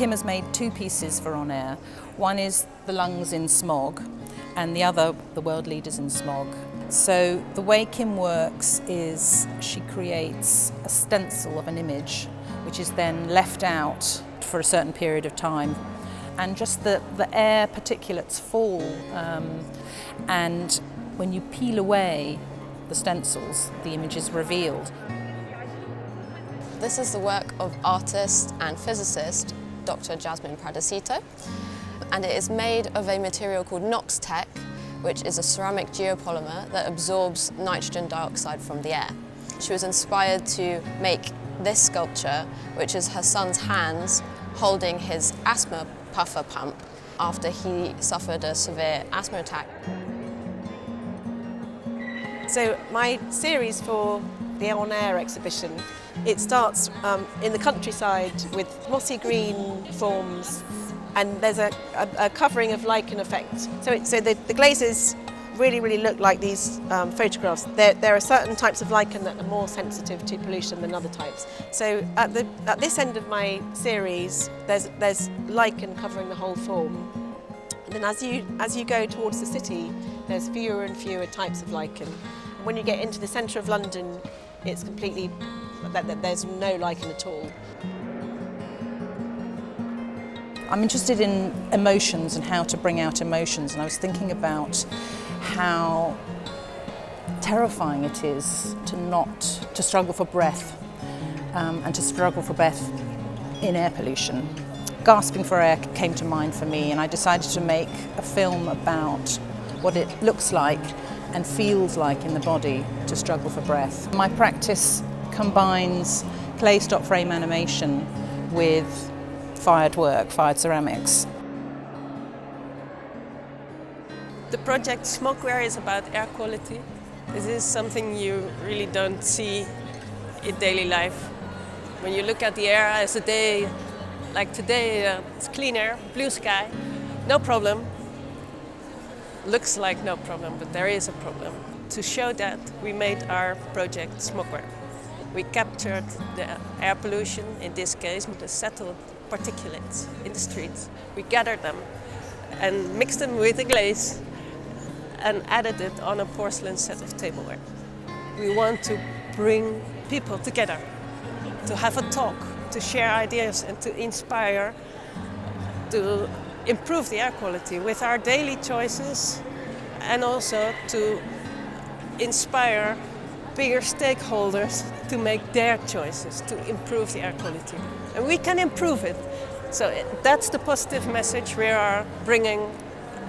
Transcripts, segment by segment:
Kim has made two pieces for On Air. One is the lungs in smog, and the other, the world leaders in smog. So the way Kim works is she creates a stencil of an image, which is then left out for a certain period of time. And just the air particulates fall, and when you peel away the stencils, the image is revealed. This is the work of artist and physicist Dr. Jasmine Pradesito, and it is made of a material called Noxtec, which is a ceramic geopolymer that absorbs nitrogen dioxide from the air. She was inspired to make this sculpture, which is her son's hands holding his asthma puffer pump after he suffered a severe asthma attack. So my series for the On Air exhibition, it starts in the countryside with mossy green forms, and there's a covering of lichen effect. So the glazes really look like these photographs. There are certain types of lichen that are more sensitive to pollution than other types. So at this end of my series, there's lichen covering the whole form. And then as you go towards the city, there's fewer and fewer types of lichen. When you get into the centre of London, it's completely, there's no lichen at all. I'm interested in emotions and how to bring out emotions, and I was thinking about how terrifying it is to struggle for breath and to struggle for breath in air pollution. Gasping for air came to mind for me, and I decided to make a film about what it looks like and feels like in the body to struggle for breath. My practice combines clay stop frame animation with fired work, fired ceramics. The project Smogware is about air quality. This is something you really don't see in daily life. When you look at the air as a day, like today, it's clean air, blue sky, no problem. Looks like no problem, but there is a problem. To show that, we made our project Smogware. We captured the air pollution, in this case, the settled particulates in the streets. We gathered them and mixed them with the glaze and added it on a porcelain set of tableware. We want to bring people together, to have a talk, to share ideas and to inspire, to improve the air quality with our daily choices, and also to inspire bigger stakeholders to make their choices to improve the air quality. And we can improve it. So that's the positive message we are bringing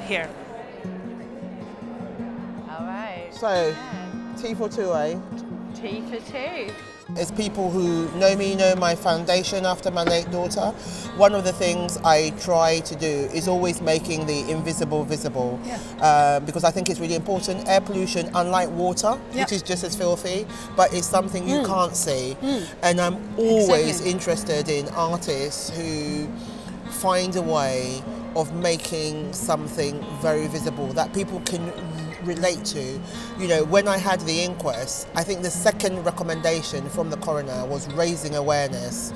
here. All right. So, T for 2A. T for 2. It's people who know me, know my foundation after my late daughter. One of the things I try to do is always making the invisible visible, because I think it's really important. Air pollution, unlike water, which is just as filthy, but it's something you can't see. And I'm always interested in artists who find a way of making something very visible that people can relate to. You know, when I had the inquest, I think the second recommendation from the coroner was raising awareness.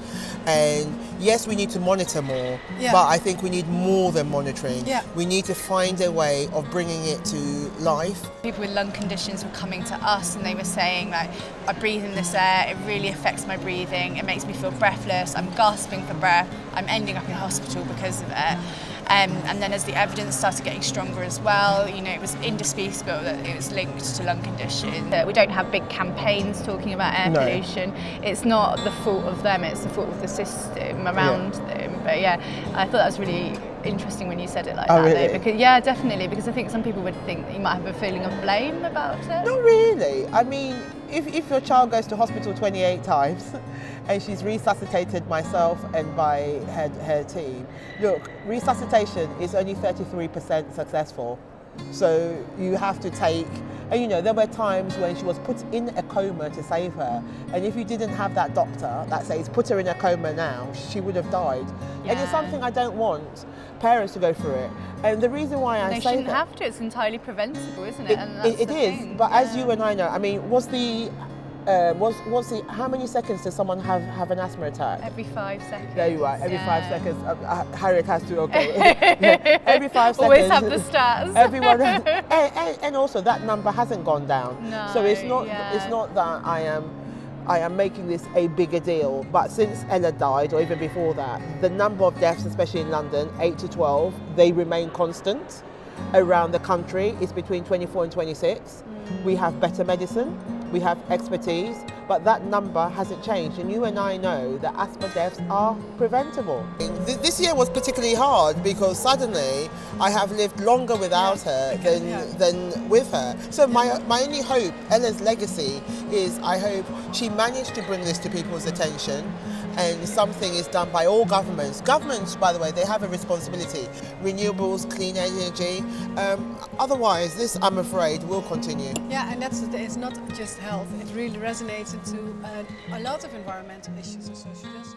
And yes, we need to monitor more, but I think we need more than monitoring. We need to find a way of bringing it to life. People with lung conditions were coming to us and they were saying, like, I breathe in this air, it really affects my breathing, it makes me feel breathless, I'm gasping for breath, I'm ending up in hospital because of it. And then as the evidence started getting stronger as well, you know, it was indisputable that it was linked to lung condition. We don't have big campaigns talking about air pollution. It's not the fault of them, it's the fault of the system around them. But yeah, I thought that was really interesting when you said it like that. Really? Though, because, yeah, definitely, because I think some people would think that you might have a feeling of blame about it. Not really. I mean, if your child goes to hospital 28 times and she's resuscitated myself and by her team, look, resuscitation is only 33% successful. So you have to take, and you know, there were times when she was put in a coma to save her, and if you didn't have that doctor that says put her in a coma now, she would have died. And it's something I don't want parents to go through it. And the reason why I say that, they shouldn't have to, it's entirely preventable, isn't it? And that's it is, thing. but as you and I know, I mean, was the how many seconds does someone have an asthma attack? Every 5 seconds. There you are, every 5 Yeah. seconds. Harriet has to, okay. Yeah, every 5 seconds. Always have the stats. Everyone, and also that number hasn't gone down. No, So it's not yeah. that I am making this a bigger deal, but since Ella died, or even before that, the number of deaths, especially in London, 8 to 12, they remain constant. Around the country, it's between 24 and 26. We have better medicine, we have expertise, but that number hasn't changed. And you and I know that asthma deaths are preventable. This year was particularly hard because suddenly I have lived longer without her than with her. So my only hope, Ella's legacy, is I hope she managed to bring this to people's attention and something is done by all governments. Governments, by the way, they have a responsibility. Renewables, clean energy. Otherwise, this, I'm afraid, will continue. Yeah, and it's not just health. It really resonates into a lot of environmental issues and social justice.